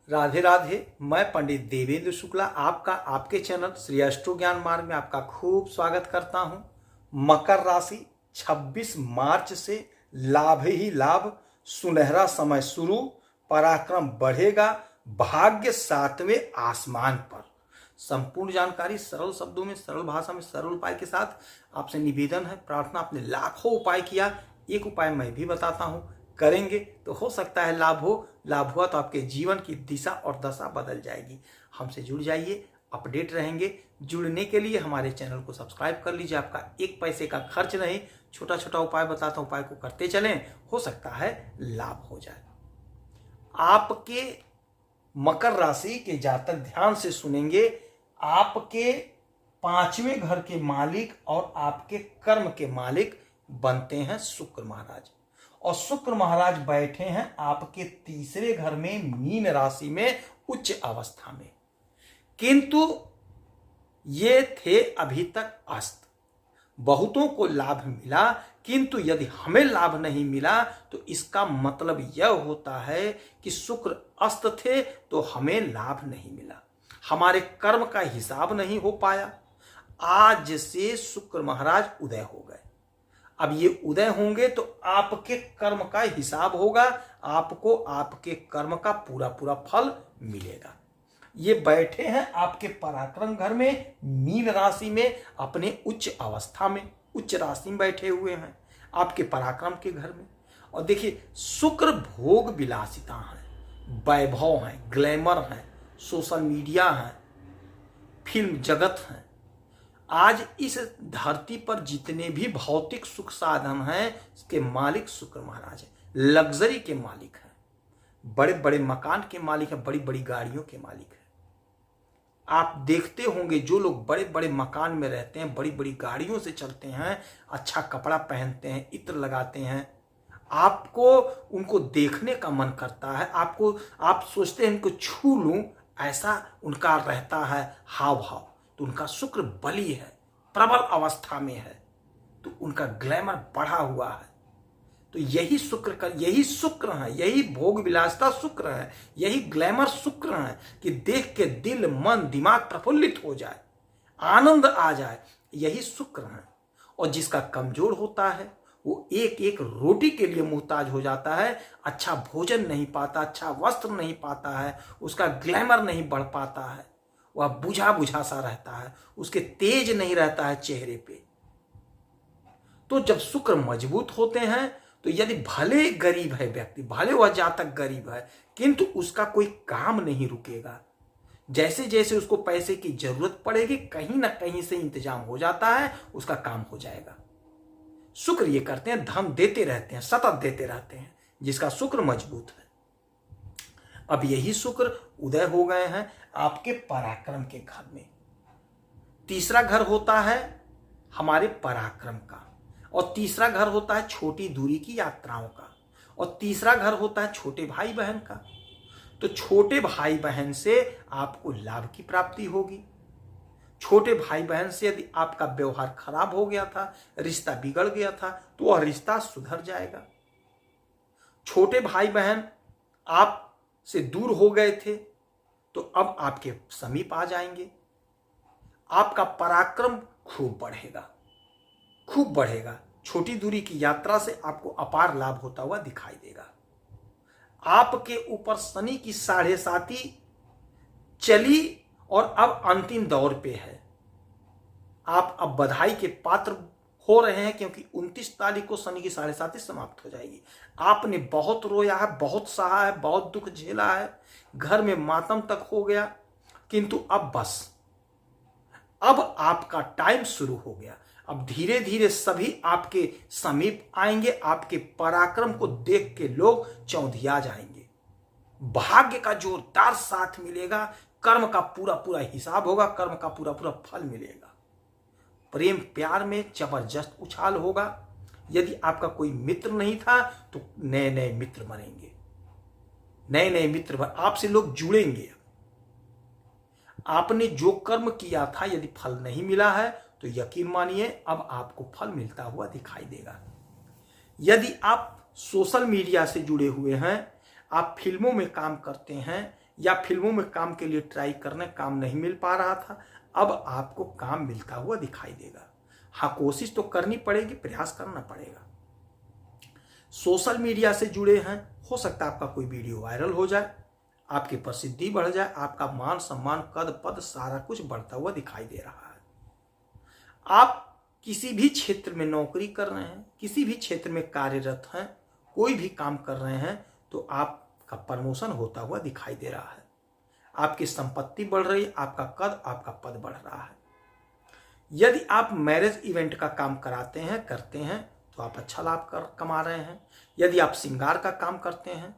राधे राधे। मैं पंडित देवेंद्र शुक्ला आपका आपके चैनल श्री एस्ट्रो ज्ञान मार्ग में आपका खूब स्वागत करता हूं। मकर राशि 26 मार्च से लाभ ही लाभ, सुनहरा समय शुरू, पराक्रम बढ़ेगा, भाग्य 7वें आसमान पर। संपूर्ण जानकारी सरल शब्दों में, सरल भाषा में, सरल उपाय के साथ आपसे निवेदन है, प्रार्थना। आपने लाखों उपाय किया, एक उपाय मैं भी बताता हूं, करेंगे तो हो सकता है लाभ हो। लाभ हुआ तो आपके जीवन की दिशा और दशा बदल जाएगी। हमसे जुड़ जाइए, अपडेट रहेंगे। जुड़ने के लिए हमारे चैनल को सब्सक्राइब कर लीजिए, आपका एक पैसे का खर्च नहीं। छोटा छोटा उपाय बताता हूं, उपाय को करते चलें, हो सकता है लाभ हो जाए। आपके मकर राशि के जातक ध्यान से सुनेंगे। आपके 5वें घर के मालिक और आपके कर्म के मालिक बनते हैं शुक्र महाराज, और शुक्र महाराज बैठे हैं आपके 3रे घर में मीन राशि में उच्च अवस्था में। किंतु ये थे अभी तक अस्त। बहुतों को लाभ मिला, किंतु यदि हमें लाभ नहीं मिला तो इसका मतलब यह होता है कि शुक्र अस्त थे तो हमें लाभ नहीं मिला, हमारे कर्म का हिसाब नहीं हो पाया। आज से शुक्र महाराज उदय हो गए। अब ये उदय होंगे तो आपके कर्म का हिसाब होगा, आपको आपके कर्म का पूरा पूरा फल मिलेगा। ये बैठे हैं आपके पराक्रम घर में मीन राशि में, अपने उच्च अवस्था में, उच्च राशि में बैठे हुए हैं आपके पराक्रम के घर में। और देखिए, शुक्र भोग विलासिता है, वैभव है, ग्लैमर है, सोशल मीडिया है, फिल्म जगत है। आज इस धरती पर जितने भी भौतिक सुख साधन हैं इसके मालिक शुक्र महाराज हैं। लग्जरी के मालिक हैं, बड़े बड़े मकान के मालिक हैं, बड़ी बड़ी गाड़ियों के मालिक हैं। आप देखते होंगे जो लोग बड़े बड़े मकान में रहते हैं, बड़ी बड़ी गाड़ियों से चलते हैं, अच्छा कपड़ा पहनते हैं, इत्र लगाते हैं, आपको उनको देखने का मन करता है। आप सोचते हैं इनको छू लूं, ऐसा उनका रहता है हाव भाव। तो उनका शुक्र बली है, प्रबल अवस्था में है, तो उनका ग्लैमर बढ़ा हुआ है। तो यही शुक्र है, यही भोग विलासता शुक्र है, यही ग्लैमर शुक्र है कि देख के दिल मन दिमाग प्रफुल्लित हो जाए, आनंद आ जाए, यही शुक्र है। और जिसका कमजोर होता है वो एक एक रोटी के लिए मुहताज हो जाता है, अच्छा भोजन नहीं पाता, अच्छा वस्त्र नहीं पाता है, उसका ग्लैमर नहीं बढ़ पाता है, वह बुझा बुझा सा रहता है, उसके तेज नहीं रहता है चेहरे पे। तो जब शुक्र मजबूत होते हैं तो यदि भले गरीब है व्यक्ति, भले वह जातक गरीब है, किंतु उसका कोई काम नहीं रुकेगा। जैसे जैसे उसको पैसे की जरूरत पड़ेगी, कहीं ना कहीं से इंतजाम हो जाता है, उसका काम हो जाएगा। शुक्र ये करते हैं, धन देते रहते हैं, सतत देते रहते हैं, जिसका शुक्र मजबूत है। अब यही शुक्र उदय हो गए हैं आपके पराक्रम के घर में। 3रा घर होता है हमारे पराक्रम का, और 3रा घर होता है छोटी दूरी की यात्राओं का, और 3रा घर होता है छोटे भाई बहन का। तो छोटे भाई बहन से आपको लाभ की प्राप्ति होगी। छोटे भाई बहन से यदि आपका व्यवहार खराब हो गया था, रिश्ता बिगड़ गया था, तो वह रिश्ता सुधर जाएगा। छोटे भाई बहन आप से दूर हो गए थे तो अब आपके समीप आ जाएंगे। आपका पराक्रम खूब बढ़ेगा, खूब बढ़ेगा। छोटी दूरी की यात्रा से आपको अपार लाभ होता हुआ दिखाई देगा। आपके ऊपर शनि की 7.5 चली और अब अंतिम दौर पे है। आप अब बधाई के पात्र हो रहे हैं, क्योंकि 29 तारीख को शनि की 7.5 समाप्त हो जाएगी। आपने बहुत रोया है, बहुत सहा है, बहुत दुख झेला है, घर में मातम तक हो गया, किंतु अब बस, अब आपका टाइम शुरू हो गया। अब धीरे धीरे सभी आपके समीप आएंगे, आपके पराक्रम को देख के लोग चौंधिया जाएंगे। भाग्य का जोरदार साथ मिलेगा, कर्म का पूरा पूरा हिसाब होगा, कर्म का पूरा पूरा फल मिलेगा। प्रेम प्यार में जबरदस्त उछाल होगा। यदि आपका कोई मित्र नहीं था तो नए नए मित्र बनेंगे, नए नए मित्र आपसे लोग जुड़ेंगे। आपने जो कर्म किया था यदि फल नहीं मिला है तो यकीन मानिए अब आपको फल मिलता हुआ दिखाई देगा। यदि आप सोशल मीडिया से जुड़े हुए हैं, आप फिल्मों में काम करते हैं, या फिल्मों में काम के लिए ट्राई करने काम नहीं मिल पा रहा था, अब आपको काम मिलता हुआ दिखाई देगा। हाँ, कोशिश तो करनी पड़ेगी, प्रयास करना पड़ेगा। सोशल मीडिया से जुड़े हैं, हो सकता है आपका कोई वीडियो वायरल हो जाए, आपकी प्रसिद्धि बढ़ जाए, आपका मान सम्मान कद पद सारा कुछ बढ़ता हुआ दिखाई दे रहा है। आप किसी भी क्षेत्र में नौकरी कर रहे हैं, किसी भी क्षेत्र में कार्यरत हैं, कोई भी काम कर रहे हैं, तो आपका प्रमोशन होता हुआ दिखाई दे रहा है। आपकी संपत्ति बढ़ रही है, आपका कद आपका पद बढ़ रहा है। यदि आप मैरिज इवेंट का काम कराते हैं, करते हैं, तो आप अच्छा लाभ कमा रहे हैं। यदि आप श्रृंगार का काम करते हैं,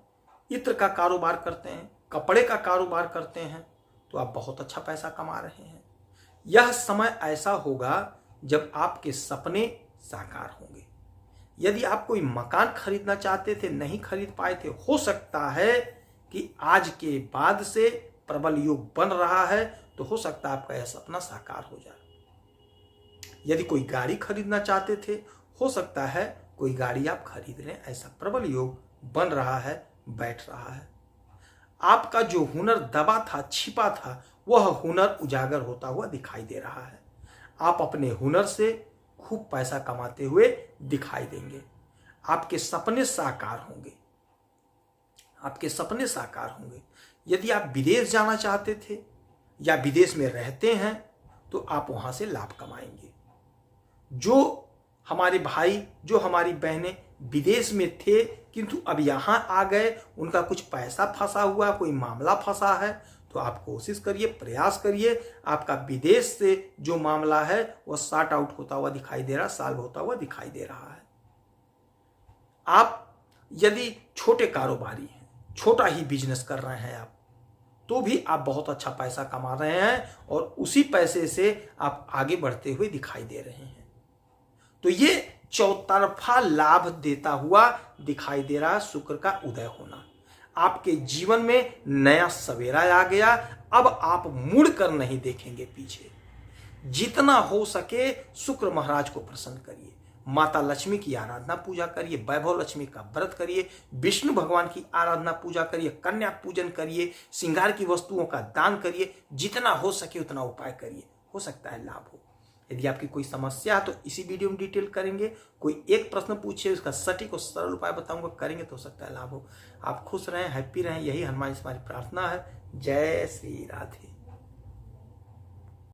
इत्र का कारोबार करते हैं, कपड़े का कारोबार करते हैं, तो आप बहुत अच्छा पैसा कमा रहे हैं। यह समय ऐसा होगा जब आपके सपने साकार होंगे। यदि आप कोई मकान खरीदना चाहते थे, नहीं खरीद पाए थे, हो सकता है कि आज के बाद से प्रबल योग बन रहा है, तो हो सकता है आपका यह सपना साकार हो जाए। यदि कोई गाड़ी खरीदना चाहते थे, हो सकता है कोई गाड़ी आप खरीद लें, ऐसा प्रबल योग बन रहा है, बैठ रहा है। आपका जो हुनर दबा था, छिपा था, वह हुनर उजागर होता हुआ दिखाई दे रहा है। आप अपने हुनर से खूब पैसा कमाते हुए दिखाई देंगे। आपके सपने साकार होंगे, आपके सपने साकार होंगे। यदि आप विदेश जाना चाहते थे या विदेश में रहते हैं, तो आप वहां से लाभ कमाएंगे। जो हमारे भाई, जो हमारी बहनें विदेश में थे किंतु अब यहां आ गए, उनका कुछ पैसा फंसा हुआ, कोई मामला फंसा है, तो आप कोशिश करिए, प्रयास करिए, आपका विदेश से जो मामला है वह सॉर्ट आउट होता हुआ दिखाई दे रहा, सॉल्व होता हुआ दिखाई दे रहा है। आप यदि छोटे कारोबारी हैं, छोटा ही बिजनेस कर रहे हैं आप, तो भी आप बहुत अच्छा पैसा कमा रहे हैं और उसी पैसे से आप आगे बढ़ते हुए दिखाई दे रहे हैं। तो ये चौतरफा लाभ देता हुआ दिखाई दे रहा है शुक्र का उदय होना। आपके जीवन में नया सवेरा आ गया। अब आप मुड़कर नहीं देखेंगे पीछे। जितना हो सके शुक्र महाराज को प्रसन्न करिए, माता लक्ष्मी की आराधना पूजा करिए, वैभव लक्ष्मी का व्रत करिए, विष्णु भगवान की आराधना पूजा करिए, कन्या पूजन करिए, श्रृंगार की वस्तुओं का दान करिए, जितना हो सके उतना उपाय करिए, हो सकता है लाभ हो। यदि आपकी कोई समस्या है तो इसी वीडियो में डिटेल करेंगे। कोई एक प्रश्न पूछिए, उसका सटीक और सरल उपाय बताऊंगा, करेंगे तो हो सकता है लाभ हो। आप खुश रहें, हैप्पी रहें, यही हनुमान जी से हमारी प्रार्थना है। जय श्री राधे।